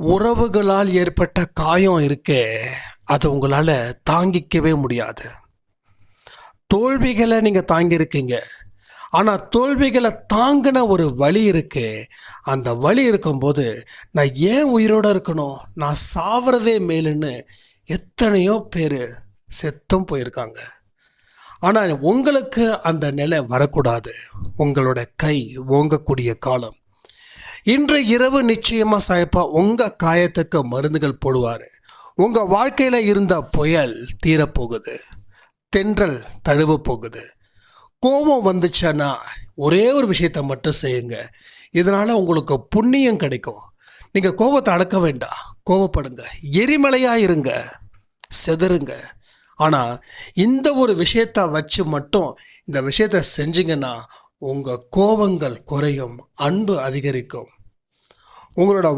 உறவுகளால் ஏற்பட்ட காயம் இருக்கே, அது உங்களால் தாங்கிக்கவே முடியாது. தோல்விகளை நீங்கள் தாங்கியிருக்கீங்க, ஆனால் தோல்விகளை தாங்கின ஒரு வலி இருக்கு. அந்த வலி இருக்கும்போது நான் ஏன் உயிரோடு இருக்கணும், நான் சாவறதே மேலுன்னு எத்தனையோ பேர் செத்தும் போயிருக்காங்க. ஆனால் உங்களுக்கு அந்த நிலை வரக்கூடாது. உங்களோட கை ஓங்கக்கூடிய காலம் இன்று இரவு நிச்சயமாக சாயப்பா உங்கள் காயத்துக்கு மருந்துகள் போடுவார். உங்கள் வாழ்க்கையில் இருந்த புயல் தீரப்போகுது, தென்றல் தழுவ போகுது. கோபம் வந்துச்சுன்னா ஒரே ஒரு விஷயத்தை மட்டும் செய்யுங்க, இதனால் உங்களுக்கு புண்ணியம் கிடைக்கும். நீங்கள் கோபத்தை அடக்க வேண்டாம், கோபப்படுங்க, எரிமலையாக இருங்க, செதறுங்க. ஆனால் இந்த ஒரு விஷயத்தை வச்சு மட்டும் இந்த விஷயத்தை செஞ்சிங்கன்னா உங்கள் கோபங்கள் குறையும், அன்பு அதிகரிக்கும். உங்களோட